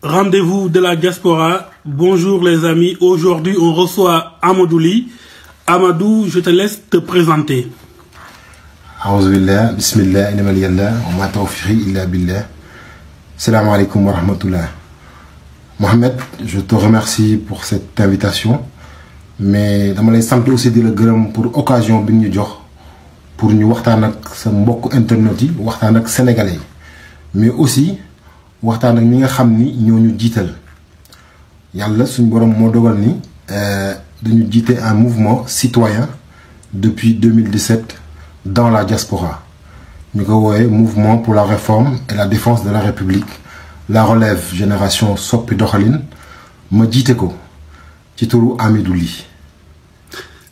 Rendez-vous de la diaspora. Bonjour les amis. Aujourd'hui, on reçoit Amadou Ly. Amadou, je te laisse te présenter. Aouzubillah, bismillah, inna maliyallah, wa ma tawfiqi illa billah. Salam alaikum wa rahmatullah. Mohamed, je te remercie pour cette invitation. Mais dama lay sant aussi di la gërëm pour occasion bi ñu jox pour ñu waxtaan ak sa mbokk internet yi, waxtaan ak sénégalais. Mais aussi waxtaan ak ñi nga xam ni ñoo ñu jiital. Yàlla suñu borom moo dogal ni dañu jiite un mouvement citoyen depuis 2017 dans la diaspora. Ñu ko woowe mouvement pour la réforme et la défense de la République, la relève génération soppi doxalin, ma jiite ko ci turu Amadou Ly.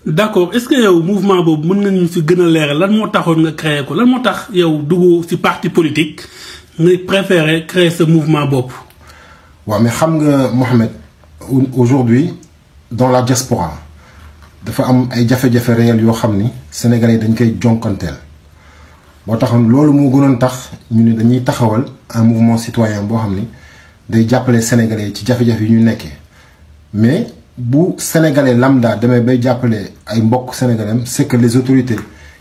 D'accord, est-ce que yow mouvement boobu mën nañu ci gën a leeral lan moo taxoon nga créé ko lan moo tax yow dugg ci parti politique nga préféré créer ce mouvement boobu. waaw mais xam nga Mohamed, aujourd'hui dans la diaspora dafa am ay jafe-jafe réel yoo xam ni sénégalais dañ koy jonkanteel moo taxoon loolu moo gënoon tax ñu ne dañuy taxawal un mouvement citoyen boo xam ni day jàppale sénégalais ci jafe-jafe yi ñu nekkee mais bu sénégalais lambda demee bay jàppale ay mbokk sénégalais, c'est que les autorités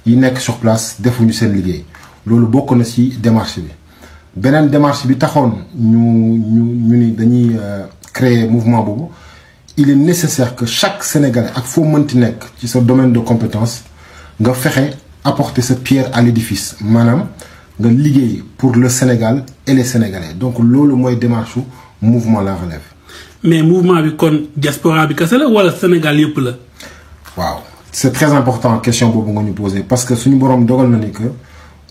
yi nekk sur place defuñu seen liggéey loolu bokk na ci démarche bi. Beneen démarche bi taxoon ñu ni dañuy créer mouvement boobu, il est nécessaire que chaque sénégalais ak foo mënti nekk ci sa domaine de compétence nga fexe apporter sa pierre à l'édifice maanaam nga liggéey pour le Sénégal et les Sénégalais. Donc loolu mooy démarche mouvement La Relève. Mais mouvement bi kon diaspora bi kese la wala Sénégal yëpp la. Waaw, c'est très important question boobu nga ñu poser parce que suñu borom dogal na ni que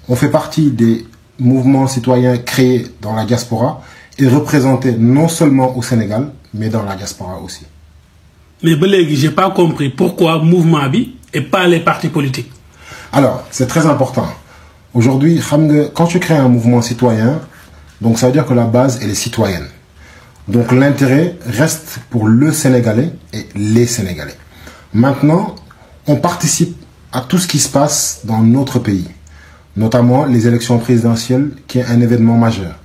on fait partie des mouvements citoyens créés dans la diaspora et représentés non seulement au Sénégal mais dans la diaspora aussi. Mais ba léegi j'ai pas compris pourquoi mouvement bi et pas les partis politiques. Alors, c'est très important. Aujourd'hui, quand tu crées un mouvement citoyen, donc ça veut dire que la base elle est citoyenne. Donc l'intérêt reste pour le Sénégalais et les Sénégalais. Maintenant, on participe à tout ce qui se passe dans notre pays, notamment les élections présidentielles, qui est un événement majeur.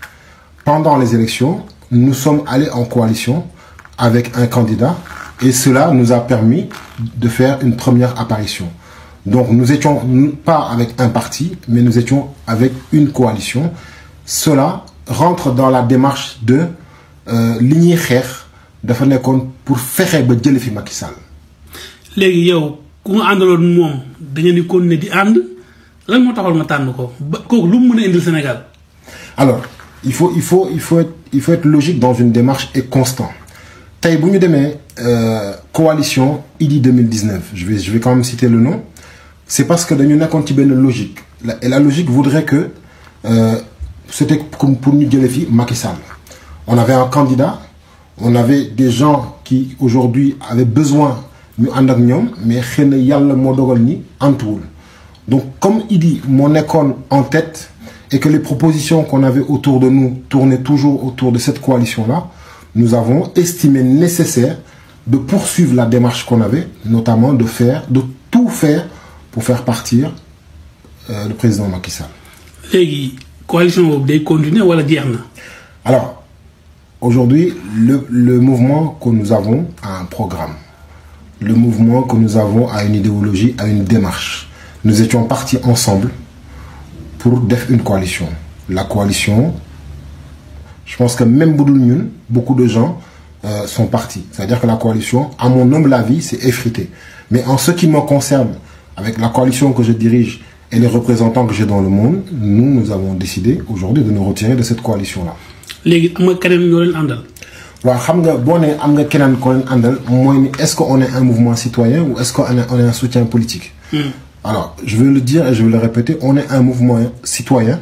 Pendant les élections, nous sommes allés en coalition avec un candidat et cela nous a permis de faire une première apparition. Donc nous étions pas avec un parti, mais nous étions avec une coalition. Cela rentre dans la démarche de li ñuy xeex dafa nekkoon pour fexe ba jële fi Macky Sall. Léegi yow ku nga àndaloon moom da ngeen di continuer di ànd lan moo taxoon nga tànn ko ba kooku lu mu mën a indil Sénégal. Alors il faut être logique dans une démarche et constant. Tey bu ñu demee coalition Idy 2019, je vais quand même citer le nom. C'est parce que dañu nekkoon ci benn logique et la logique voudrait que c'était comme pour ñu jële fi Macky Sall. On avait un candidat, on avait des gens qui aujourd'hui avaient besoin ñu ànd ak ñoom mais xëy na yàlla moo dogal ni antuwul. Donc comme Idy moo nekkoon en tête et que les propositions qu'on avait autour de nous tournaient toujours autour de cette coalition-là, nous avons estimé nécessaire de poursuivre la démarche qu'on avait, notamment de tout faire pour faire partir le président Macky Sall. Léegi coalition boobu day continuer wala jeex na. Alors aujourd'hui le mouvement que nous avons a un programme. Le mouvement que nous avons a une idéologie, a une démarche. Nous étions partis ensemble pour faire une coalition. La coalition, je pense que même bu dul ñun, beaucoup de gens sont partis. C'est-à-dire que la coalition, à mon humble avis, c'est effrité. Mais en ce qui me concerne, avec la coalition que je dirige et les représentants que j'ai dans le monde, nous avons décidé aujourd'hui de nous retirer de cette coalition-là. Léegi am nga keneen ñoo leen àndal. waaw xam nga boo nee am nga keneen ko leen àndal mooy ni est-ce qu'on est un mouvement citoyen ou est-ce qu'on est un soutien politique. Alors je veux le dire et je veux le répéter, on est un mouvement citoyen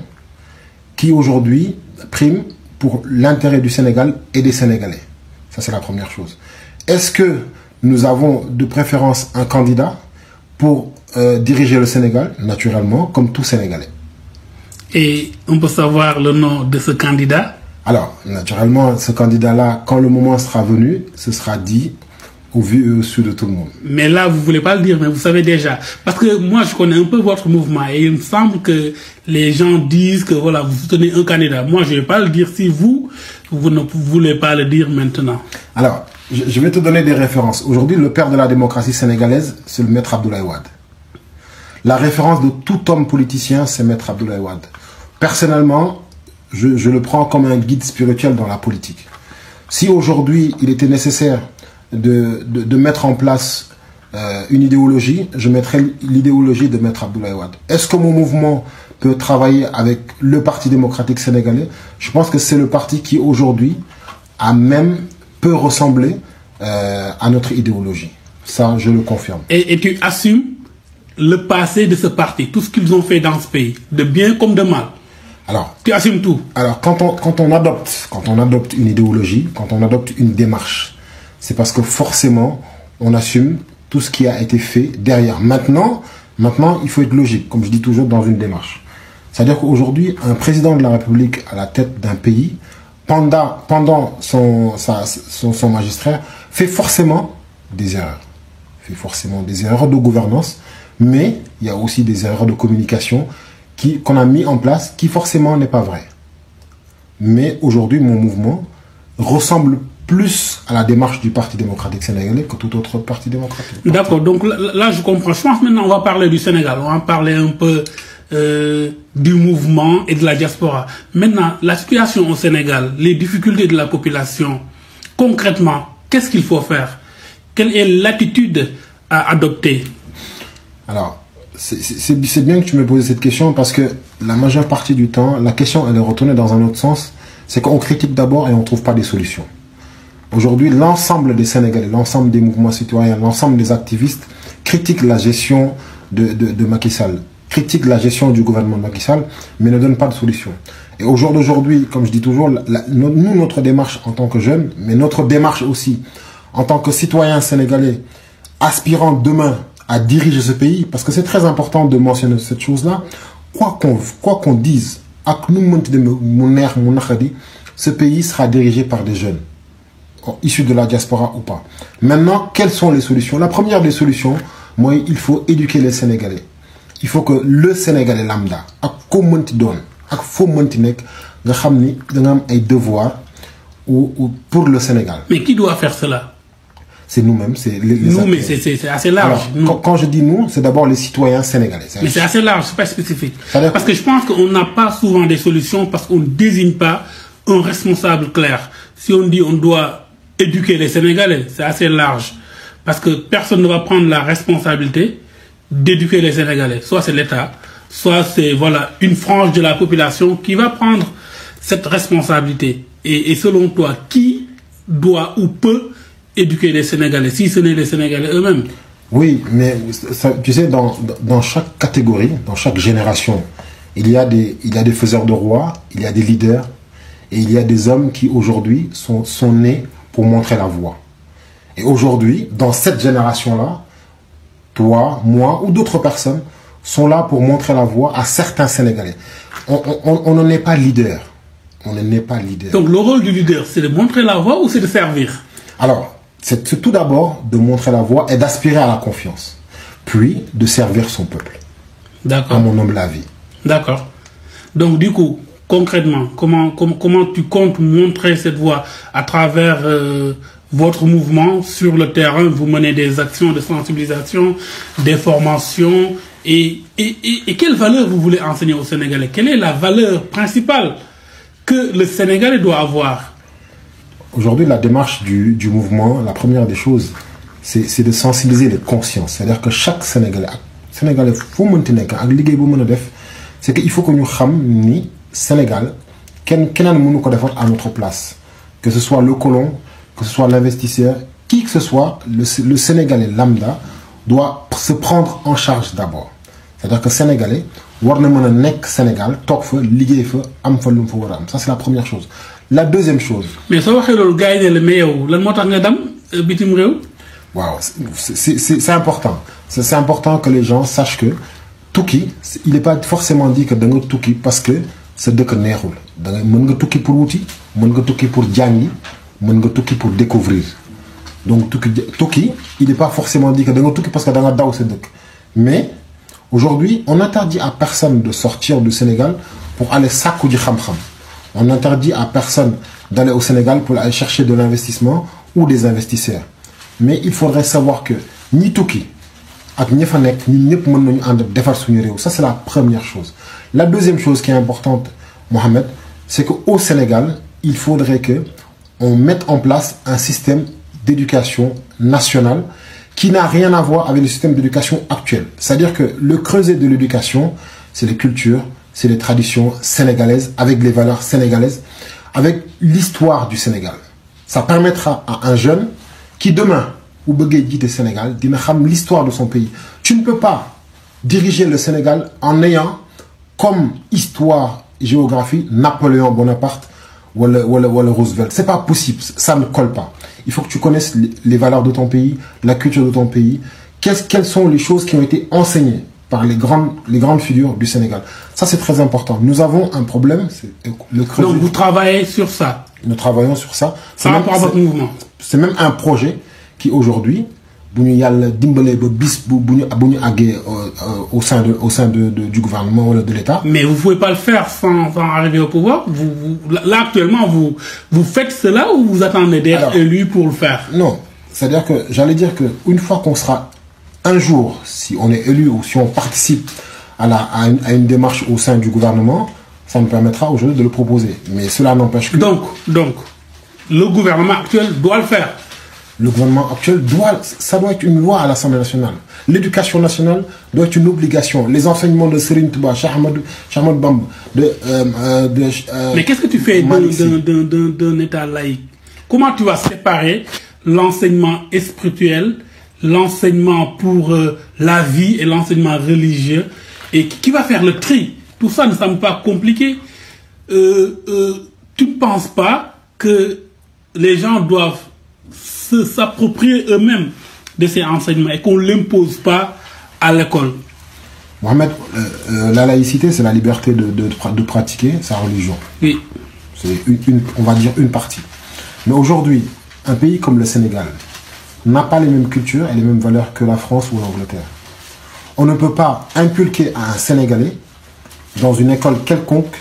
qui aujourd'hui prime pour l'intérêt du Sénégal et des Sénégalais. Ça c'est la première chose. Est-ce que nous avons de préférence un candidat pour diriger le Sénégal? Naturellement, comme tout Sénégalais. Et on peut savoir le nom de ce candidat? Alors, naturellement, ce candidat-là, quand le moment sera venu, ce sera dit au vu et au su de tout le monde. Mais là, vous voulez pas le dire, mais vous savez déjà. Parce que moi, je connais un peu votre mouvement et il me semble que les gens disent que voilà, vous soutenez un candidat. Moi, je vais pas le dire si vous, Vous ne voulez pas le dire maintenant. Alors, je vais te donner des références. Aujourd'hui, le père de la démocratie sénégalaise, c'est le maître Abdoulaye Wade. La référence de tout homme politicien, c'est maître Abdoulaye Wade. Personnellement, je le prends comme un guide spirituel dans la politique. Si aujourd'hui, il était nécessaire de mettre en place une idéologie, je mettrais l'idéologie de maître Abdoulaye Wade. Est-ce que mon mouvement peut travailler avec le Parti démocratique sénégalais? Je pense que c'est le parti qui aujourd'hui peut ressembler à notre idéologie. Ça, je le confirme. Et tu assumes le passé de ce parti, tout ce qu'ils ont fait dans ce pays, de bien comme de mal. Alors, tu assumes tout. Alors, quand on adopte une idéologie, quand on adopte une démarche, c'est parce que forcément, on assume tout ce qui a été fait derrière. Maintenant, il faut être logique, comme je dis toujours, dans une démarche. C'est-à-dire qu'aujourd'hui, un président de la République à la tête d'un pays, pendant son magistère, fait forcément des erreurs. Fait forcément des erreurs de gouvernance, mais il y a aussi des erreurs de communication qu'on a mis en place, qui forcément n'est pas vrai. Mais aujourd'hui, mon mouvement ressemble plus à la démarche du Parti démocratique sénégalais que tout autre parti démocratique. D'accord, donc là je comprends. Je pense maintenant on va parler du Sénégal, on va parler un peu du mouvement et de la diaspora. Maintenant, la situation au Sénégal, les difficultés de la population, concrètement, qu'est-ce qu'il faut faire? Quelle est l'attitude à adopter? Alors, c'est bien que tu me poses cette question parce que la majeure partie du temps, la question elle est retournée dans un autre sens. C'est qu'on critique d'abord et on ne trouve pas des solutions. Aujourd'hui, l'ensemble des Sénégalais, l'ensemble des mouvements citoyens, l'ensemble des activistes critiquent la gestion de Macky Sall, critiquent la gestion du gouvernement de Macky Sall, mais ne donnent pas de solution. Et au jour d'aujourd'hui, comme je dis toujours, nous, notre démarche en tant que jeunes, mais notre démarche aussi en tant que citoyens sénégalais, aspirant demain à diriger ce pays, parce que c'est très important de mentionner cette chose-là, quoi qu'on dise, ce pays sera dirigé par des jeunes, issus de la diaspora ou pas. Maintenant, quelles sont les solutions? La première des solutions, moi, il faut éduquer les Sénégalais. Il faut que le Sénégalais lambda, devoirs pour le Sénégal. Mais qui doit faire cela? C'est nous-mêmes, c'est nous, mais c'est assez large. Alors, quand je dis nous, c'est d'abord les citoyens sénégalais. Mais c'est assez large, c'est pas spécifique. Parce que je pense qu'on n'a pas souvent des solutions parce qu'on ne désigne pas un responsable clair. Si on dit on doit éduquer les Sénégalais, c'est assez large. Parce que personne ne va prendre la responsabilité d'éduquer les Sénégalais. Soit c'est l'État, soit c'est une frange de la population qui va prendre cette responsabilité. Et selon toi, qui doit ou peut éduquer les Sénégalais, si ce n'est les Sénégalais eux-mêmes? Oui, mais ça, tu sais, dans chaque catégorie, dans chaque génération, il y a des faiseurs de rois, il y a des leaders, et il y a des hommes qui aujourd'hui sont nés pour montrer la voie. Et aujourd'hui, dans cette génération-là, toi, moi ou d'autres personnes sont là pour montrer la voie à certains Sénégalais. On n'en est pas leader. On n'est pas leader. Donc le rôle du leader, c'est de montrer la voie ou c'est de servir? Alors, c'est tout d'abord de montrer la voie et d'aspirer à la confiance. Puis, de servir son peuple. D'accord. À mon humble avis. D'accord. Donc, du coup, concrètement, comment tu comptes montrer cette voie à travers votre mouvement sur le terrain? Vous menez des actions de sensibilisation, des formations. Et quelle valeur vous voulez enseigner aux Sénégalais? Quelle est la valeur principale que le Sénégalais doit avoir? Aujourd'hui, la démarche du mouvement, la première des choses, c'est de sensibiliser les consciences. C'est-à-dire que chaque Sénégalais, c'est qu'il faut que nous sachions ni Sénégal, nous à notre place. Que ce soit le colon, que ce soit l'investisseur, qui que ce soit, le Sénégalais lambda doit se prendre en charge d'abord. C'est-à-dire que Sénégalais, Sénégal, ça c'est la première chose. La deuxième chose. Mais ça va c'est important. C'est important que les gens sachent que Touki, il n'est pas forcément dit que dans Touki parce que c'est de que neexul. Mën Touki pour outil, mën Touki pour jàngi, mën Touki pour découvrir. Donc Touki, il n'est pas forcément dit que dans Touki parce que dans daw c'est deuk. Mais aujourd'hui, on interdit à personne de sortir du Sénégal pour aller sakku ji xam-xam. On n'interdit à personne d'aller au Sénégal pour aller chercher de l'investissement ou des investisseurs. Mais il faudrait savoir que ni Touki, ça c'est la première chose. La deuxième chose qui est importante, Mohamed, c'est qu'au Sénégal, il faudrait qu'on mette en place un système d'éducation nationale qui n'a rien à voir avec le système d'éducation actuel. C'est-à-dire que le creuset de l'éducation, c'est les cultures, c'est les traditions sénégalaises, avec les valeurs sénégalaises, avec l'histoire du Sénégal. Ça permettra à un jeune qui demain, ou Beguedji du Sénégal, l'histoire de son pays. Tu ne peux pas diriger le Sénégal en ayant comme histoire et géographie Napoléon Bonaparte ou le Roosevelt. C'est pas possible, ça ne colle pas. Il faut que tu connaisses les valeurs de ton pays, la culture de ton pays. Quelles sont les choses qui ont été enseignées par les grandes figures du Sénégal. Ça, c'est très important. Nous avons un problème, c'est le creuset. Donc, vous travaillez sur ça? Nous travaillons sur ça. Par rapport à votre mouvement? C'est même un projet qui, aujourd'hui, au sein du gouvernement ou de l'État. Mais vous ne pouvez pas le faire sans arriver au pouvoir. Là, actuellement, vous faites cela ou vous attendez d'être élu pour le faire? Non. C'est-à-dire que, j'allais dire qu'une fois qu'on sera un jour, si on est élu ou si on participe à une démarche au sein du gouvernement, ça nous permettra aujourd'hui de le proposer. Mais cela n'empêche que... Donc, le gouvernement actuel doit le faire. Le gouvernement actuel ça doit être une loi à l'Assemblée nationale. L'éducation nationale doit être une obligation. Les enseignements de Serigne Touba, Cheikh Ahmadou Bamba, mais qu'est-ce que tu fais d'un État laïque? Comment tu vas séparer l'enseignement spirituel, l'enseignement pour la vie et l'enseignement religieux? Et qui va faire le tri? Tout ça ne semble pas compliqué. Tu ne penses pas que les gens doivent s'approprier eux-mêmes de ces enseignements et qu'on ne l'impose pas à l'école? Mohamed, la laïcité, c'est la liberté de pratiquer sa religion. Oui. C'est on va dire une partie. Mais aujourd'hui, un pays comme le Sénégal n'a pas les mêmes cultures et les mêmes valeurs que la France ou l'Angleterre. On ne peut pas inculquer à un Sénégalais, dans une école quelconque,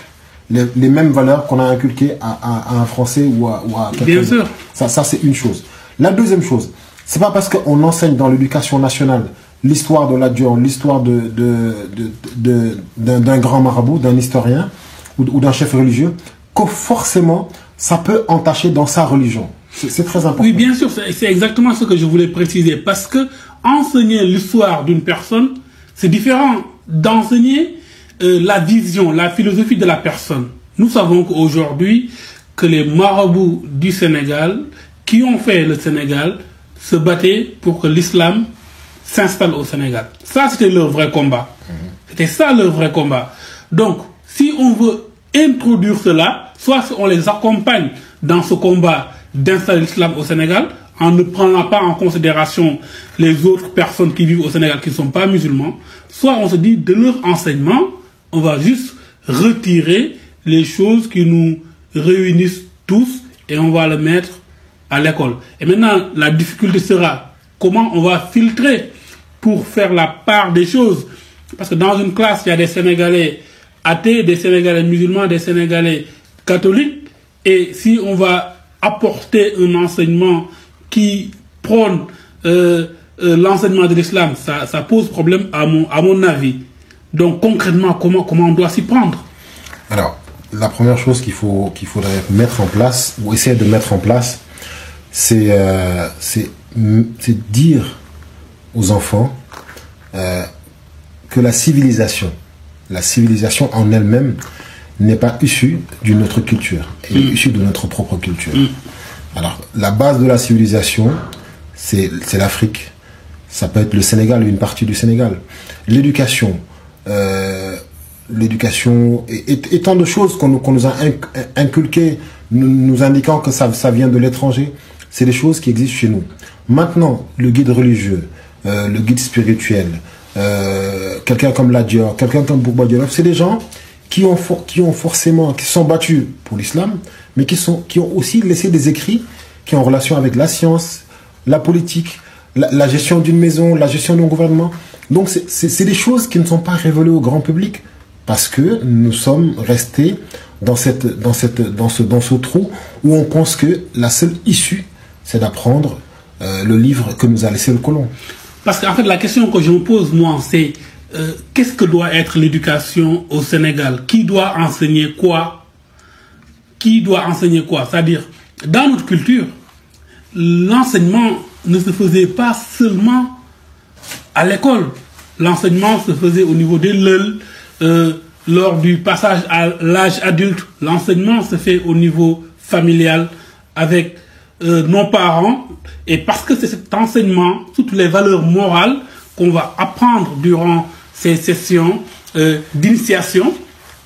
les mêmes valeurs qu'on a inculquées à un Français ou à quelqu'un. Bien sûr. Ça c'est une chose. La deuxième chose, c'est pas parce qu'on enseigne dans l'éducation nationale l'histoire de l'adjoint, l'histoire d'un grand marabout, d'un historien ou d'un chef religieux, que forcément ça peut entacher dans sa religion. C'est très important. Oui, bien sûr, c'est exactement ce que je voulais préciser. Parce que enseigner l'histoire d'une personne, c'est différent d'enseigner la vision, la philosophie de la personne. Nous savons qu'aujourd'hui, que les marabouts du Sénégal, qui ont fait le Sénégal, se battaient pour que l'islam s'installe au Sénégal. Ça, c'était leur vrai combat. C'était ça leur vrai combat. Donc, si on veut introduire cela, soit on les accompagne dans ce combat d'installer l'islam au Sénégal, en ne prenant pas en considération les autres personnes qui vivent au Sénégal qui ne sont pas musulmans, soit on se dit, de leur enseignement, on va juste retirer les choses qui nous réunissent tous et on va le mettre à l'école. Et maintenant, la difficulté sera comment on va filtrer pour faire la part des choses. Parce que dans une classe, il y a des Sénégalais athées, des Sénégalais musulmans, des Sénégalais catholiques. Et si on va apporter un enseignement qui prône l'enseignement de l'islam, ça pose problème à mon avis. Donc concrètement, comment on doit s'y prendre? Alors, la première chose qu'il faudrait mettre en place, ou essayer de mettre en place, c'est dire aux enfants que la civilisation en elle-même n'est pas issue d'une autre culture, elle est issue de notre propre culture. Alors, la base de la civilisation, c'est l'Afrique. Ça peut être le Sénégal ou une partie du Sénégal. L'éducation, et tant de choses qu'on nous a inculquées, nous indiquant que ça vient de l'étranger, c'est des choses qui existent chez nous. Maintenant, le guide religieux, le guide spirituel, quelqu'un comme Ladior, quelqu'un comme Bourba Djolof, c'est des gens qui sont battus pour l'islam, mais qui ont aussi laissé des écrits qui ont en relation avec la science, la politique, la gestion d'une maison, la gestion d'un gouvernement. Donc c'est des choses qui ne sont pas révélées au grand public parce que nous sommes restés dans ce trou où on pense que la seule issue, c'est d'apprendre le livre que nous a laissé le colon. Parce qu'en fait, la question que je me pose, moi, c'est qu'est-ce que doit être l'éducation au Sénégal? Qui doit enseigner quoi? Qui doit enseigner quoi? C'est-à-dire, dans notre culture, l'enseignement ne se faisait pas seulement à l'école. L'enseignement se faisait au niveau des leuls, lors du passage à l'âge adulte. L'enseignement se fait au niveau familial avec nos parents. Et parce que c'est cet enseignement, toutes les valeurs morales qu'on va apprendre durant ces sessions d'initiation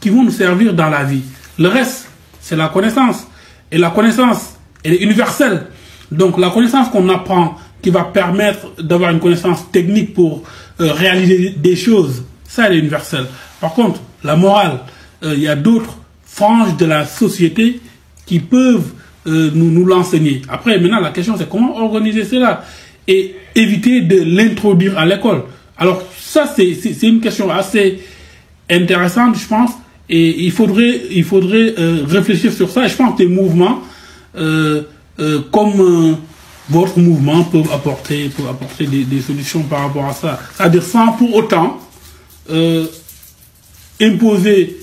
qui vont nous servir dans la vie. Le reste, c'est la connaissance. Et la connaissance, elle est universelle. Donc la connaissance qu'on apprend, qui va permettre d'avoir une connaissance technique pour réaliser des choses, ça, elle est universelle. Par contre, la morale, il y a d'autres franges de la société qui peuvent nous l'enseigner. Après, maintenant, la question, c'est comment organiser cela et éviter de l'introduire à l'école. Alors, ça, c'est une question assez intéressante, je pense, et il faudrait réfléchir sur ça. Et je pense que des mouvements comme votre mouvement peuvent apporter des solutions par rapport à ça. C'est-à-dire sans pour autant imposer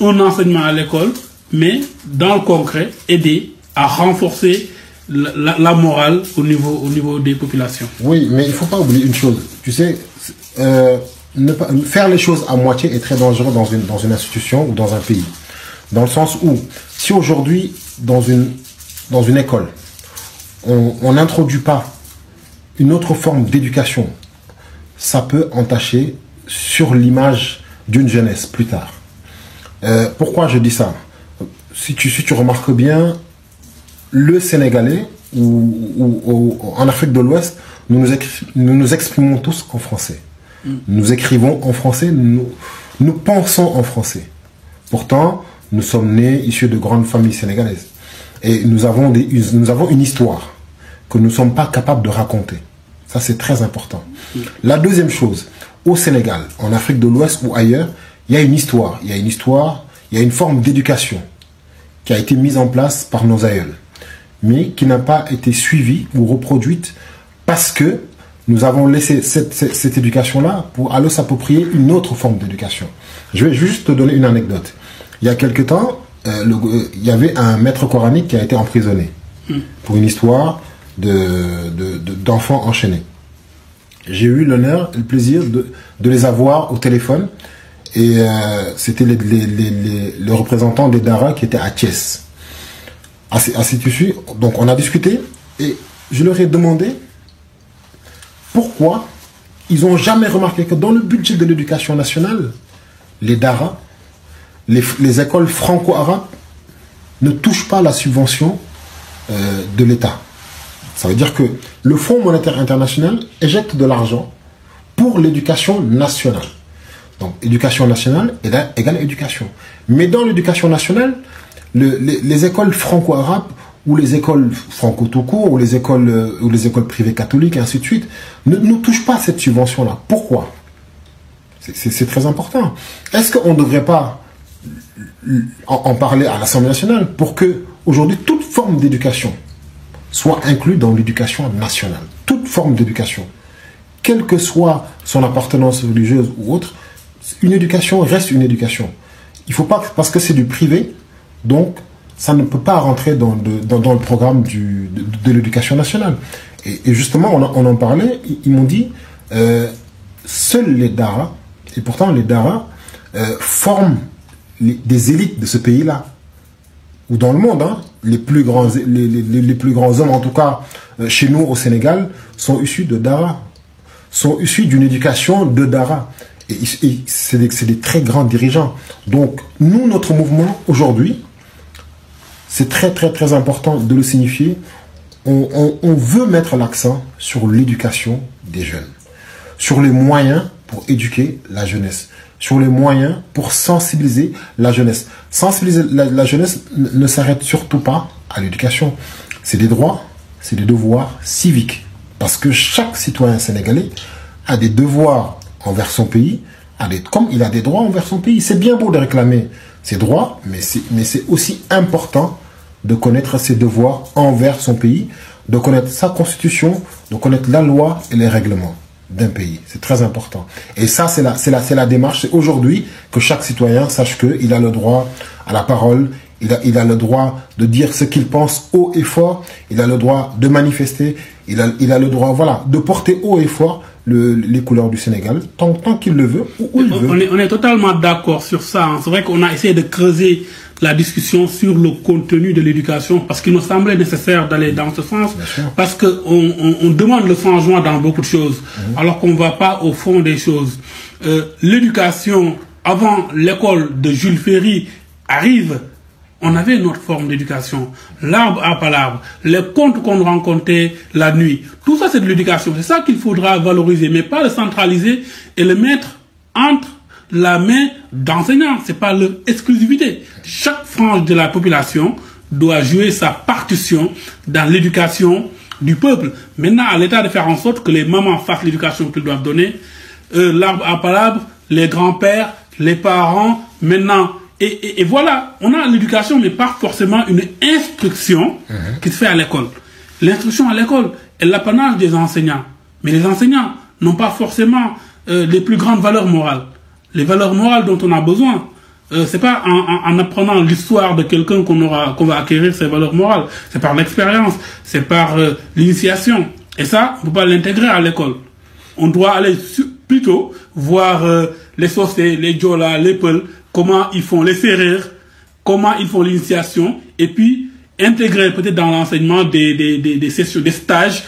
un enseignement à l'école, mais dans le concret, aider à renforcer la morale au niveau des populations. Oui, mais il ne faut pas oublier une chose. Tu sais, faire les choses à moitié est très dangereux dans une institution ou dans un pays. Dans le sens où, si aujourd'hui, dans une école, on n'introduit pas une autre forme d'éducation, ça peut entacher sur l'image d'une jeunesse plus tard. Pourquoi je dis ça? Si tu remarques bien, le Sénégalais ou en Afrique de l'Ouest, nous nous exprimons tous en français. Nous écrivons en français, nous pensons en français. Pourtant, nous sommes nés issus de grandes familles sénégalaises. Et nous avons une histoire que nous ne sommes pas capables de raconter. Ça, c'est très important. La deuxième chose, au Sénégal, en Afrique de l'Ouest ou ailleurs, il y a une histoire. Il y a une forme d'éducation qui a été mise en place par nos aïeuls, mais qui n'a pas été suivie ou reproduite parce que nous avons laissé cette éducation-là pour aller s'approprier une autre forme d'éducation. Je vais juste te donner une anecdote. Il y a quelque temps, il y avait un maître coranique qui a été emprisonné pour une histoire d'enfants enchaînés. J'ai eu l'honneur et le plaisir de les avoir au téléphone. Et c'était le représentant des Dara qui était à Thiès. À cet issue, donc on a discuté et je leur ai demandé pourquoi ils n'ont jamais remarqué que dans le budget de l'éducation nationale, les Dara, les écoles franco-arabes ne touchent pas la subvention de l'État. Ça veut dire que le Fonds monétaire international éjecte de l'argent pour l'éducation nationale. Donc, éducation nationale égale éducation. Mais dans l'éducation nationale, les écoles franco-arabes ou les écoles franco-tout court ou les écoles privées catholiques et ainsi de suite ne touchent pas cette subvention-là. Pourquoi? C'est très important. Est-ce qu'on ne devrait pas en parler à l'Assemblée nationale pour que aujourd'hui toute forme d'éducation soit inclue dans l'éducation nationale? Toute forme d'éducation, quelle que soit son appartenance religieuse ou autre, une éducation reste une éducation. Il ne faut pas, parce que c'est du privé, donc ça ne peut pas rentrer dans le programme de l'éducation nationale. Et justement, on en parlait, ils m'ont dit, seuls les Dara, et pourtant les Dara forment des élites de ce pays-là, ou dans le monde, hein, les plus grands hommes, en tout cas chez nous au Sénégal, sont issus de Dara, sont issus d'une éducation de Dara. Et c'est des très grands dirigeants. Donc, nous, notre mouvement, aujourd'hui, c'est très important de le signifier. On veut mettre l'accent sur l'éducation des jeunes, sur les moyens pour éduquer la jeunesse, sur les moyens pour sensibiliser la jeunesse. Sensibiliser la jeunesse ne s'arrête surtout pas à l'éducation. C'est des droits, c'est des devoirs civiques. Parce que chaque citoyen sénégalais a des devoirs envers son pays, comme il a des droits envers son pays. C'est bien beau de réclamer ses droits, mais c'est aussi important de connaître ses devoirs envers son pays, de connaître sa constitution, de connaître la loi et les règlements d'un pays. C'est très important. Et ça, c'est la démarche. C'est aujourd'hui que chaque citoyen sache qu'il a le droit à la parole, il a le droit de dire ce qu'il pense haut et fort, il a le droit de manifester, il a le droit, voilà, de porter haut et fort les couleurs du Sénégal, tant qu'il le veut, où il veut. On est totalement d'accord sur ça. Hein. C'est vrai qu'on a essayé de creuser la discussion sur le contenu de l'éducation parce qu'il nous semblait nécessaire d'aller dans ce sens, parce qu'on demande le changement dans beaucoup de choses, alors qu'on ne va pas au fond des choses. L'éducation, avant l'école de Jules Ferry arrive, on avait une autre forme d'éducation. L'arbre à palabre, les contes qu'on rencontrait la nuit. Tout ça, c'est de l'éducation. C'est ça qu'il faudra valoriser, mais pas le centraliser et le mettre entre la main d'enseignants. C'est pas leur exclusivité. Chaque frange de la population doit jouer sa partition dans l'éducation du peuple. Maintenant, à l'État de faire en sorte que les mamans fassent l'éducation qu'ils doivent donner. L'arbre à palabre, les grands-pères, les parents, maintenant... Et voilà, on a l'éducation, mais pas forcément une instruction qui se fait à l'école. L'instruction à l'école est l'apanage des enseignants. Mais les enseignants n'ont pas forcément les plus grandes valeurs morales. Les valeurs morales dont on a besoin, c'est pas en apprenant l'histoire de quelqu'un qu'on va acquérir ces valeurs morales. C'est par l'expérience, c'est par l'initiation. Et ça, on ne peut pas l'intégrer à l'école. On doit aller plutôt voir les Socé, les Diola, les Peul, comment ils font les Sérères, comment ils font l'initiation, et puis intégrer peut-être dans l'enseignement des sessions, des stages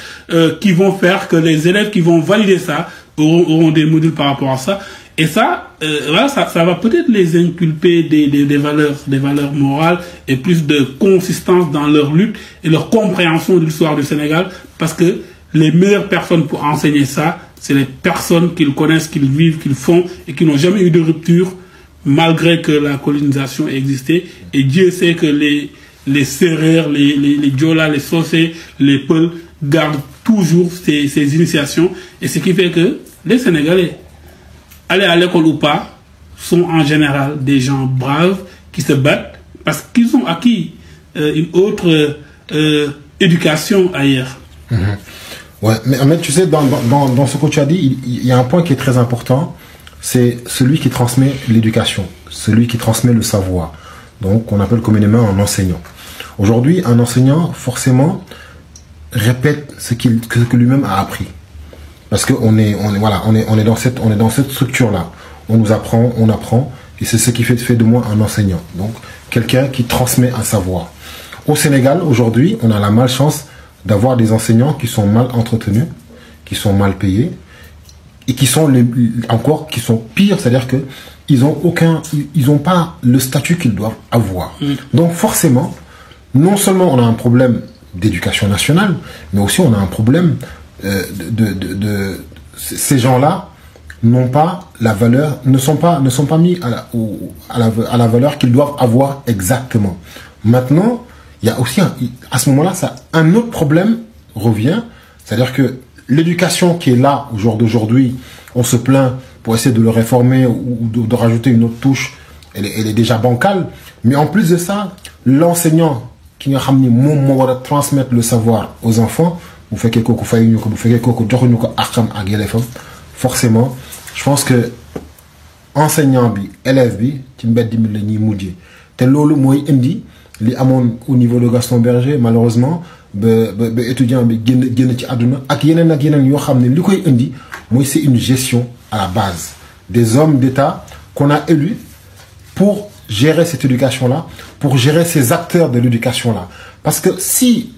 qui vont faire que les élèves qui vont valider ça auront des modules par rapport à ça. Et ça, voilà, ça va peut-être les inculper des valeurs morales et plus de consistance dans leur lutte et leur compréhension de l'histoire du Sénégal, parce que les meilleures personnes pour enseigner ça, c'est les personnes qu'ils connaissent, qu'ils vivent, qu'ils font et qui n'ont jamais eu de rupture malgré que la colonisation existait. Et Dieu sait que les Sérères, les Diola, les Socé, les Peul gardent toujours ces initiations. Et ce qui fait que les Sénégalais, aller à l'école ou pas, sont en général des gens braves qui se battent parce qu'ils ont acquis une autre éducation ailleurs. Ouais, mais tu sais, dans ce que tu as dit, il y a un point qui est très important. C'est celui qui transmet l'éducation, celui qui transmet le savoir. Donc, on appelle communément un enseignant. Aujourd'hui, un enseignant, forcément, répète ce que lui-même a appris. Parce qu'on est dans cette structure-là. On nous apprend, on apprend, et c'est ce qui fait de moi un enseignant. Donc, quelqu'un qui transmet un savoir. Au Sénégal, aujourd'hui, on a la malchance d'avoir des enseignants qui sont mal entretenus, qui sont mal payés, et qui sont qui sont pires, c'est-à-dire que ils ont pas le statut qu'ils doivent avoir. Donc forcément, non seulement on a un problème d'éducation nationale, mais aussi on a un problème ces gens-là n'ont pas la valeur, ne sont pas mis à la valeur qu'ils doivent avoir exactement. Maintenant, il y a aussi à ce moment-là, un autre problème revient, c'est-à-dire que l'éducation qui est là au jour d'aujourd'hui, on se plaint pour essayer de le réformer ou de rajouter une autre touche, elle est déjà bancale. Mais en plus de ça, l'enseignant qui a transmettre le savoir aux enfants, forcément, je pense que enseignant bi, élève bi, ci mbedd mi la ñuy mujjee te loolu mooy indi li amoon au niveau de Gaston Berger malheureusement ba étudiant bi génn ci àdduna ak yeneen yoo xam ne li koy indi mooy c'est une gestion à la base des hommes d'État qu'on a élus pour gérer cette éducation-là, pour gérer ces acteurs de l'éducation-là. Parce que si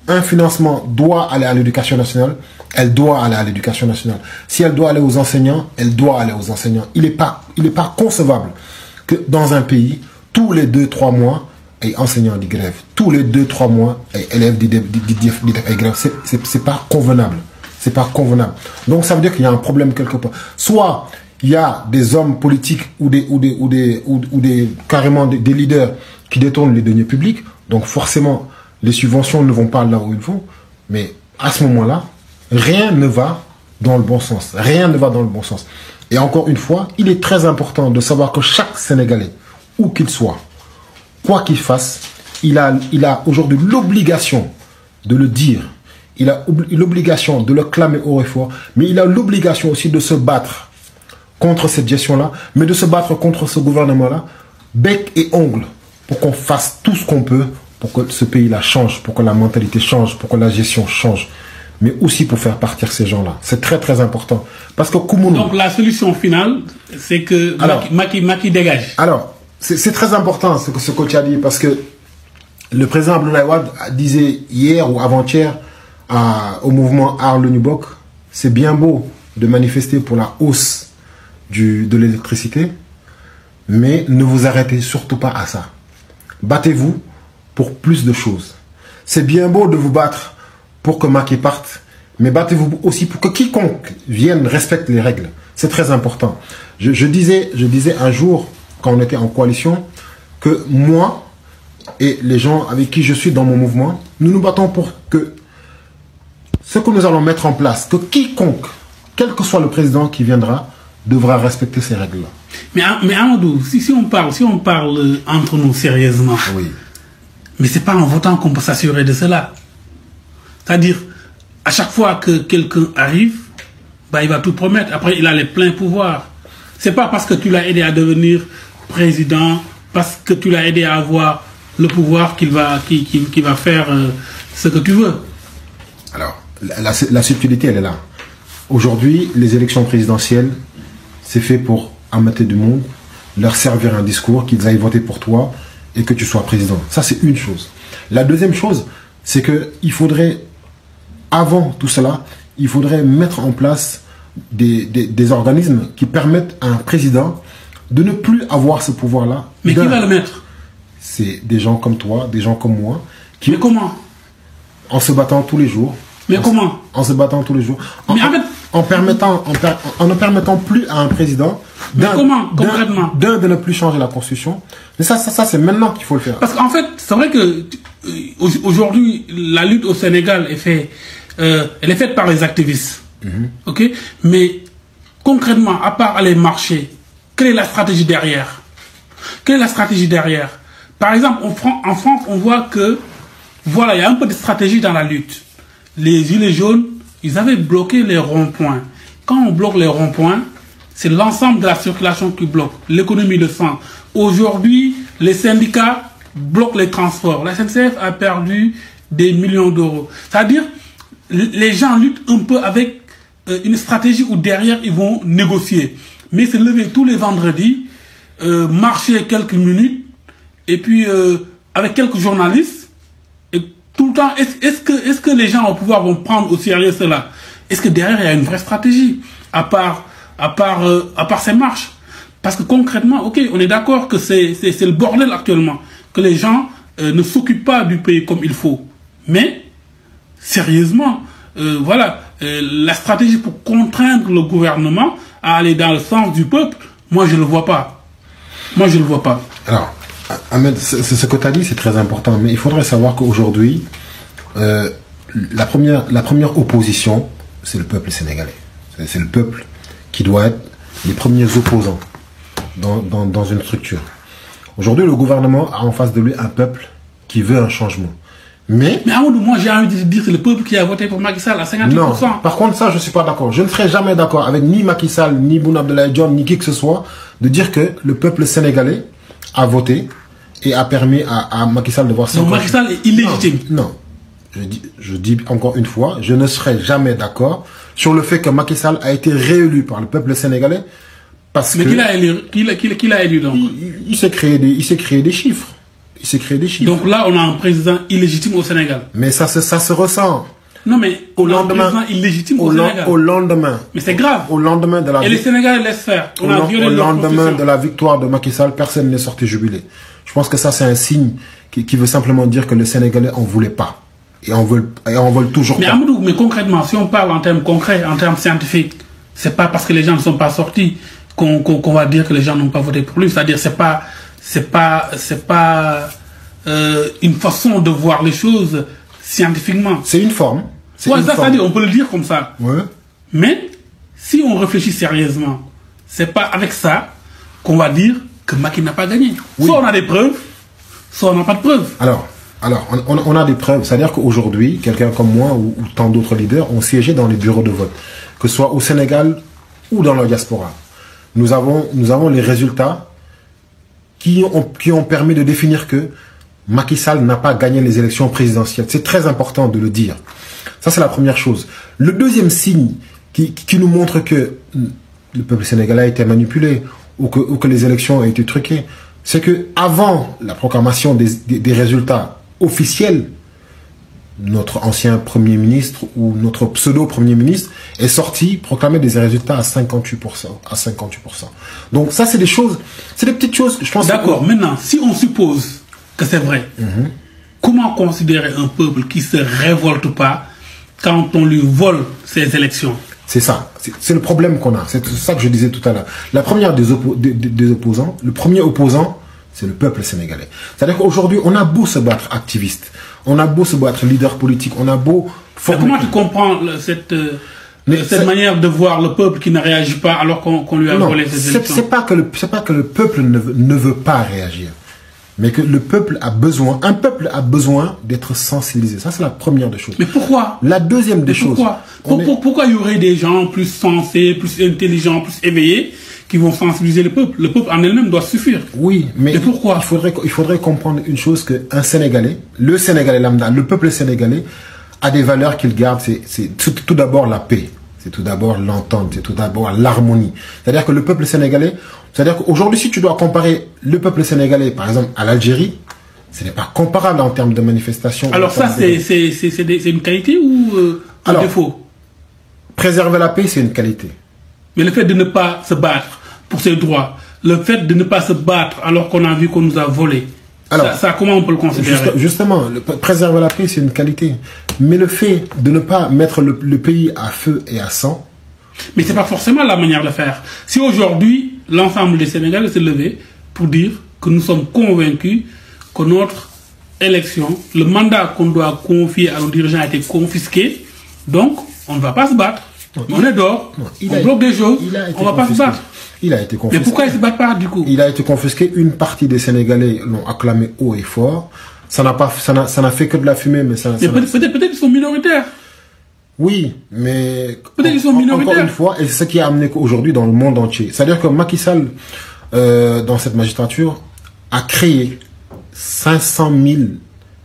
un financement doit aller à l'éducation nationale, elle doit aller à l'éducation nationale. Si elle doit aller aux enseignants, elle doit aller aux enseignants. Il n'est pas concevable que dans un pays, tous les 2-3 mois, les enseignants disent grève. Tous les 2-3 mois, les élèves disent grève. C'est pas convenable. C'est pas convenable. Donc ça veut dire qu'il y a un problème quelque part. Soit il y a des hommes politiques ou carrément des leaders qui détournent les deniers publics. Donc forcément, les subventions ne vont pas là où ils vont. Mais à ce moment-là, rien ne va dans le bon sens. Rien ne va dans le bon sens. Et encore une fois, il est très important de savoir que chaque Sénégalais, où qu'il soit, quoi qu'il fasse, il a aujourd'hui l'obligation de le dire. Il a l'obligation de le clamer haut et fort, mais il a l'obligation aussi de se battre contre cette gestion-là, mais de se battre contre ce gouvernement-là, bec et ongle, pour qu'on fasse tout ce qu'on peut pour que ce pays-là change, pour que la mentalité change, pour que la gestion change, mais aussi pour faire partir ces gens-là. C'est très très important. Parce que Koumouni... Donc la solution finale, c'est que Macky dégage. Alors, c'est très important ce que tu as dit, parce que le président Abdoulaye Wade disait hier ou avant-hier au mouvement Aar le Nubok, c'est bien beau de manifester pour la hausse de l'électricité, mais ne vous arrêtez surtout pas à ça. Battez-vous pour plus de choses. C'est bien beau de vous battre pour que Macky parte, mais battez-vous aussi pour que quiconque vienne respecte les règles. C'est très important. Je disais un jour, quand on était en coalition, que moi et les gens avec qui je suis dans mon mouvement, nous nous battons pour que ce que nous allons mettre en place, que quiconque, quel que soit le président qui viendra, devra respecter ces règles-là. Mais Amadou, si on parle entre nous sérieusement, oui. Mais c'est pas en votant qu'on peut s'assurer de cela. C'est-à-dire, à chaque fois que quelqu'un arrive, bah, il va tout promettre. Après, il a les pleins pouvoirs. C'est pas parce que tu l'as aidé à devenir président, parce que tu l'as aidé à avoir le pouvoir qu'il va faire ce que tu veux. Alors, la subtilité, elle est là. Aujourd'hui, les élections présidentielles, c'est fait pour amener du monde, leur servir un discours, qu'ils aillent voter pour toi et que tu sois président. Ça, c'est une chose. La deuxième chose, c'est qu'il faudrait, avant tout cela, il faudrait mettre en place des organismes qui permettent à un président de ne plus avoir ce pouvoir-là. Mais qui va le mettre? C'est des gens comme toi, des gens comme moi. Mais comment? En se battant tous les jours. Mais comment? En se battant tous les jours. En ne permettant plus à un président de ne plus changer la Constitution. Mais ça c'est maintenant qu'il faut le faire. Parce qu'en fait, c'est vrai que aujourd'hui, la lutte au Sénégal elle est faite par les activistes. Ok? Mais concrètement, à part aller marcher, quelle est la stratégie derrière? Quelle est la stratégie derrière? Par exemple, en France, on voit que, voilà, il y a un peu de stratégie dans la lutte. Les gilets jaunes, ils avaient bloqué les ronds-points. Quand on bloque les ronds-points, c'est l'ensemble de la circulation qui bloque. L'économie le sent. Aujourd'hui, les syndicats bloquent les transports. La SNCF a perdu des millions d'euros. C'est-à-dire, les gens luttent un peu avec une stratégie où derrière, ils vont négocier. Mais se lever tous les vendredis, marcher quelques minutes, et puis avec quelques journalistes, tout le temps, est-ce que les gens au pouvoir vont prendre au sérieux cela? Est-ce que derrière il y a une vraie stratégie à part ces marches? Parce que concrètement, ok, on est d'accord que c'est le bordel actuellement, que les gens ne s'occupent pas du pays comme il faut. Mais sérieusement, voilà, la stratégie pour contraindre le gouvernement à aller dans le sens du peuple, moi je le vois pas. Moi je le vois pas. Alors, Ahmed, ce que tu as dit, c'est très important, mais il faudrait savoir qu'aujourd'hui, la première opposition, c'est le peuple sénégalais. C'est le peuple qui doit être les premiers opposants dans une structure. Aujourd'hui, le gouvernement a en face de lui un peuple qui veut un changement. Mais Amadou, moi j'ai envie de dire que c'est le peuple qui a voté pour Macky Sall à 50%. Non, par contre, ça, je ne suis pas d'accord. Je ne serai jamais d'accord avec ni Macky Sall, ni Boun Abdallah Dionne, ni qui que ce soit, de dire que le peuple sénégalais a voté et a permis à Macky Sall de voir ça. Donc Macky Sall est illégitime. Non. Je dis encore une fois, je ne serai jamais d'accord sur le fait que Macky Sall a été réélu par le peuple sénégalais parce que... Mais qui l'a élu donc? Il s'est créé des chiffres. Il s'est créé des chiffres. Donc là, on a un président illégitime au Sénégal. Mais ça se ressent. Non, mais au lendemain, un président illégitime au Sénégal. Au lendemain. Mais c'est grave. Au lendemain de la... Et les Sénégalais laissent faire. Au lendemain de la victoire de Macky Sall, personne n'est sorti jubilé. Je pense que ça, c'est un signe qui veut simplement dire que les Sénégalais en voulaient pas. Et en veulent toujours pas. Mais Amadou, mais concrètement, si on parle en termes concrets, en termes scientifiques, c'est pas parce que les gens ne sont pas sortis qu'on va dire que les gens n'ont pas voté pour lui. C'est-à-dire, c'est pas une façon de voir les choses scientifiquement. C'est une forme. Ouais, ça, c'est-à-dire, on peut le dire comme ça. Ouais. Mais si on réfléchit sérieusement, c'est pas avec ça qu'on va dire que Macky n'a pas gagné. Oui. Soit on a des preuves, soit on n'a pas de preuves. Alors on a des preuves. C'est-à-dire qu'aujourd'hui, quelqu'un comme moi ou tant d'autres leaders ont siégé dans les bureaux de vote, que ce soit au Sénégal ou dans la diaspora. Nous avons les résultats qui ont permis de définir que Macky Sall n'a pas gagné les élections présidentielles. C'est très important de le dire. Ça, c'est la première chose. Le deuxième signe qui nous montre que le peuple sénégalais a été manipulé ou que les élections ont été truquées, c'est que avant la proclamation des résultats officiels, notre ancien Premier ministre ou notre pseudo-Premier ministre est sorti proclamer des résultats à 58%. Donc ça, c'est des choses, c'est des petites choses, je pense. D'accord, maintenant, si on suppose que c'est vrai, comment considérer un peuple qui se révolte pas quand on lui vole ses élections? C'est ça, c'est le problème qu'on a. C'est ça que je disais tout à l'heure. La première des opposants, le premier opposant, c'est le peuple sénégalais. C'est-à-dire qu'aujourd'hui, on a beau se battre activiste, on a beau se battre leader politique, on a beau... Comment tu comprends cette manière de voir le peuple qui ne réagit pas alors qu'on lui a volé ses élections? C'est pas que le peuple ne veut pas réagir, mais que le peuple a besoin, un peuple a besoin d'être sensibilisé. Ça, c'est la première des choses. Mais pourquoi? La deuxième des choses... Pourquoi il y aurait des gens plus sensés, plus intelligents, plus éveillés qui vont sensibiliser le peuple? Le peuple en elle-même doit suffire. Oui, mais pourquoi? Il faudrait comprendre une chose, qu'un Sénégalais, le Sénégalais lambda, le peuple sénégalais a des valeurs qu'il garde. C'est tout d'abord la paix, c'est tout d'abord l'entente, c'est tout d'abord l'harmonie. C'est-à-dire que le peuple sénégalais, c'est-à-dire qu'aujourd'hui, si tu dois comparer le peuple sénégalais, par exemple, à l'Algérie, ce n'est pas comparable en termes de manifestation. Alors ça, c'est une qualité ou un défaut? Préserver la paix, c'est une qualité. Mais le fait de ne pas se battre pour ses droits, le fait de ne pas se battre alors qu'on a vu qu'on nous a volé, alors, ça comment on peut le considérer? Justement, préserver la paix, c'est une qualité. Mais le fait de ne pas mettre le pays à feu et à sang... Mais ce n'est pas forcément la manière de faire. Si aujourd'hui, l'ensemble des Sénégalais s'est levé pour dire que nous sommes convaincus que notre élection, le mandat qu'on doit confier à nos dirigeants a été confisqué, donc on ne va pas se battre. On est dehors, on bloque des choses, on ne va pas se battre. Il a été confisqué. Mais pourquoi ils ne se battent pas du coup? Il a été confisqué. Une partie des Sénégalais l'ont acclamé haut et fort. Ça n'a fait que de la fumée, mais ça. Peut-être qu'ils sont minoritaires. Oui, mais peut-être qu'ils sont minoritaires. Encore une fois, et c'est ce qui a amené aujourd'hui dans le monde entier. C'est-à-dire que Macky Sall, dans cette magistrature, a créé 500 000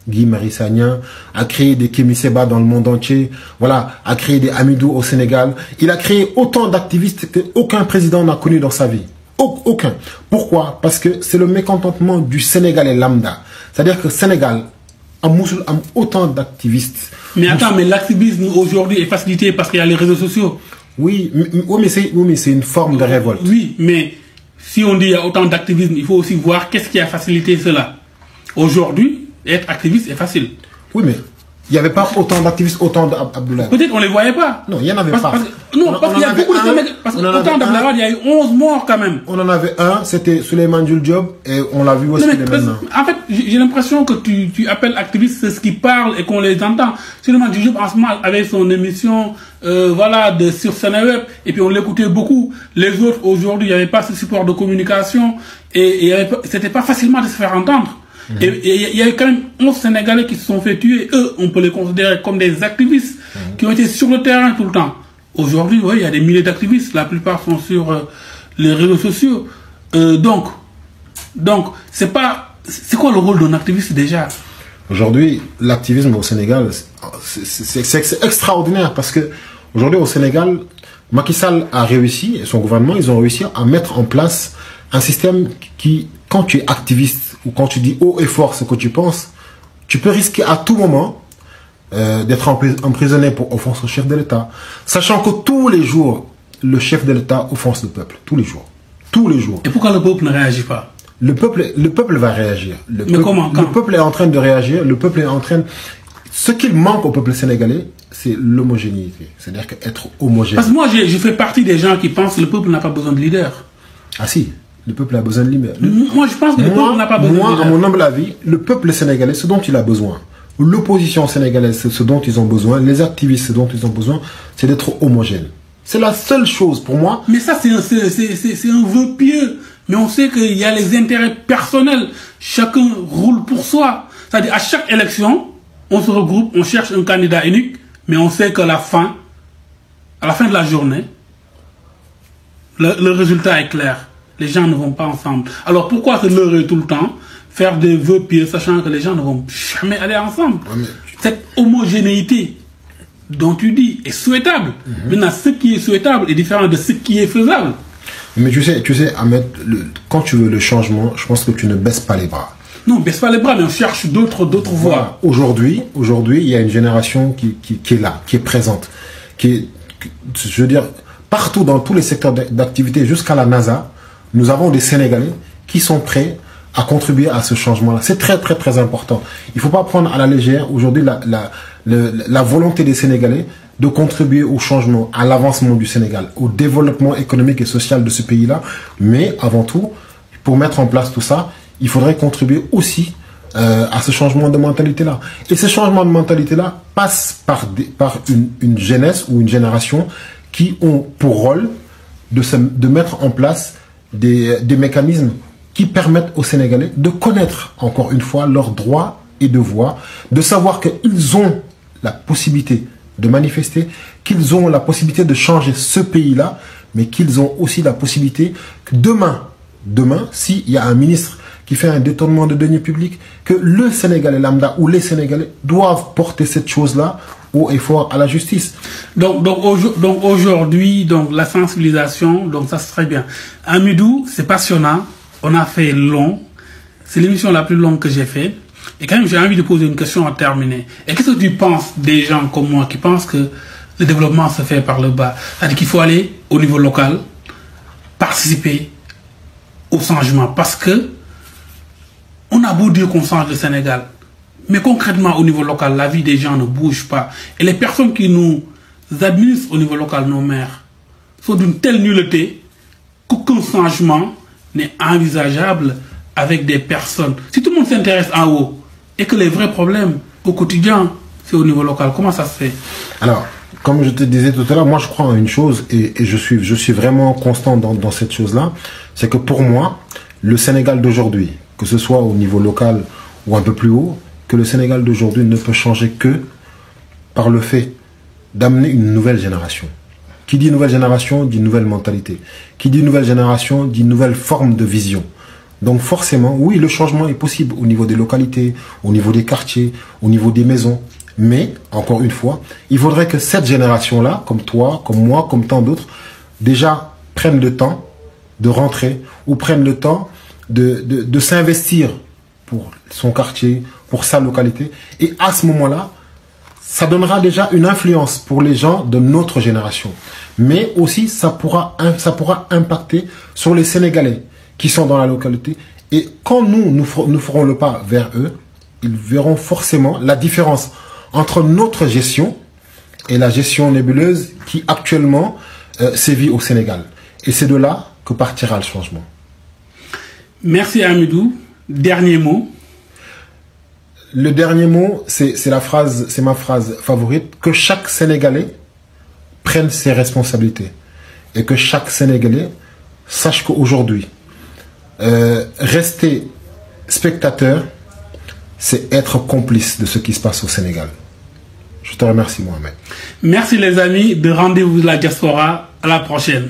Guy Marius Sagna, a créé des Kémi Séba dans le monde entier, voilà, a créé des Amidou au Sénégal. Il a créé autant d'activistes qu'aucun président n'a connu dans sa vie. Aucun. Pourquoi? Parce que c'est le mécontentement du Sénégalais lambda. C'est-à-dire que le Sénégal a autant d'activistes. Mais attends, mais l'activisme aujourd'hui est facilité parce qu'il y a les réseaux sociaux. Oui, mais c'est une forme de révolte. Oui, mais si on dit qu'il y a autant d'activisme, il faut aussi voir qu'est-ce qui a facilité cela. Aujourd'hui, être activiste est facile. Oui, mais il n'y avait pas autant d'activistes, autant d'Abdoulaye. Peut-être qu'on ne les voyait pas. Non, il n'y en avait pas. Parce qu'il y a beaucoup de Sénégalais. Parce qu'autant d'Abdoulaye, il y a eu 11 morts quand même. On en avait un, c'était Souleymane Jules Diop, et on l'a vu aussi maintenant. En fait, j'ai l'impression que tu appelles activiste, c'est ce qui parle et qu'on les entend. Souleymane Jules Diop, en ce moment, avait son émission voilà, sur Sénéweb, et puis on l'écoutait beaucoup. Les autres, aujourd'hui, il n'y avait pas ce support de communication, et c'était pas facilement de se faire entendre. Et il y a eu quand même 11 Sénégalais qui se sont fait tuer. Eux, on peut les considérer comme des activistes qui ont été sur le terrain tout le temps. Aujourd'hui, oui, il y a des milliers d'activistes. La plupart sont sur les réseaux sociaux. Donc, c'est quoi le rôle d'un activiste déjà? Aujourd'hui, l'activisme au Sénégal, c'est extraordinaire parce que aujourd'hui au Sénégal, Macky Sall a réussi, et son gouvernement, ils ont réussi à mettre en place un système qui, quand tu es activiste ou quand tu dis haut et fort ce que tu penses, tu peux risquer à tout moment d'être emprisonné pour offense au chef de l'État. Sachant que tous les jours, le chef de l'État offense le peuple. Tous les jours. Tous les jours. Et pourquoi le peuple ne réagit pas? Le peuple va réagir. Comment? Le peuple est en train de réagir. Le peuple est en train... Ce qu'il manque au peuple sénégalais, c'est l'homogénéité. C'est-à-dire qu'être homogène. Parce que moi, je fais partie des gens qui pensent que le peuple n'a pas besoin de leader. Ah si, le peuple a besoin de leader. Moi, je pense que le peuple n'a pas besoin de leader. Moi, à mon humble avis, le peuple sénégalais, ce dont il a besoin, l'opposition sénégalaise, ce dont ils ont besoin, les activistes, ce dont ils ont besoin, c'est d'être homogène. C'est la seule chose pour moi. Mais ça, c'est un vœu pieux Mais on sait qu'il y a les intérêts personnels. Chacun roule pour soi. C'est-à-dire, à chaque élection, on se regroupe, on cherche un candidat unique, mais on sait qu'à la fin de la journée, le résultat est clair. Les gens ne vont pas ensemble. Alors pourquoi se leurrer tout le temps, faire des vœux pieux, sachant que les gens ne vont jamais aller ensemble? Cette homogénéité dont tu dis est souhaitable. Maintenant, ce qui est souhaitable est différent de ce qui est faisable. Mais tu sais, Ahmed, quand tu veux le changement, je pense que tu ne baisses pas les bras. Non, baisse pas les bras, mais on cherche d'autres voies. Aujourd'hui, il y a une génération qui est là, qui est présente, je veux dire, partout dans tous les secteurs d'activité, jusqu'à la NASA, nous avons des Sénégalais qui sont prêts à contribuer à ce changement-là. C'est très, très, très important. Il ne faut pas prendre à la légère aujourd'hui la volonté des Sénégalais de contribuer au changement, à l'avancement du Sénégal, au développement économique et social de ce pays-là. Mais avant tout, pour mettre en place tout ça, il faudrait contribuer aussi à ce changement de mentalité-là. Et ce changement de mentalité-là passe par une jeunesse ou une génération qui ont pour rôle de mettre en place des mécanismes qui permettent aux Sénégalais de connaître, encore une fois, leurs droits et devoirs, de savoir qu'ils ont la possibilité de manifester, qu'ils ont la possibilité de changer ce pays-là, mais qu'ils ont aussi la possibilité que demain, s'il y a un ministre qui fait un détournement de deniers publics, que le Sénégalais lambda ou les Sénégalais doivent porter cette chose-là haut et fort à la justice. Donc aujourd'hui, la sensibilisation, ça c'est très bien. Hamidou, c'est passionnant. On a fait long. C'est l'émission la plus longue que j'ai faite. Et quand même, j'ai envie de poser une question à terminer. Et qu'est-ce que tu penses des gens comme moi qui pensent que le développement se fait par le bas? C'est-à-dire qu'il faut aller au niveau local, participer au changement. Parce que on a beau dire qu'on change le Sénégal, mais concrètement au niveau local, la vie des gens ne bouge pas. Et les personnes qui nous administrent au niveau local, nos maires, sont d'une telle nullité qu'aucun changement n'est envisageable avec des personnes. Si tout le monde s'intéresse en haut et que les vrais problèmes au quotidien, c'est au niveau local, comment ça se fait? Alors, comme je te disais tout à l'heure, moi je crois en une chose et je suis vraiment constant dans cette chose-là, c'est que pour moi, le Sénégal d'aujourd'hui, que ce soit au niveau local ou un peu plus haut, que le Sénégal d'aujourd'hui ne peut changer que par le fait d'amener une nouvelle génération. Qui dit nouvelle génération, dit nouvelle mentalité. Qui dit nouvelle génération, dit nouvelle forme de vision. Donc forcément, oui, le changement est possible au niveau des localités, au niveau des quartiers, au niveau des maisons. Mais, encore une fois, il faudrait que cette génération-là, comme toi, comme moi, comme tant d'autres, déjà prennent le temps de rentrer ou prennent le temps de s'investir pour son quartier, pour sa localité. Et à ce moment-là, ça donnera déjà une influence pour les gens de notre génération. Mais aussi, ça pourra impacter sur les Sénégalais qui sont dans la localité. Et quand nous ferons le pas vers eux, ils verront forcément la différence entre notre gestion et la gestion nébuleuse qui actuellement sévit au Sénégal. Et c'est de là que partira le changement. Merci Hamidou. Dernier mot. Le dernier mot, c'est ma phrase favorite, que chaque Sénégalais prenne ses responsabilités et que chaque Sénégalais sache qu'aujourd'hui, rester spectateur, c'est être complice de ce qui se passe au Sénégal. Je te remercie, Mohamed. Merci les amis de Rendez-vous de la Diaspora. À la prochaine.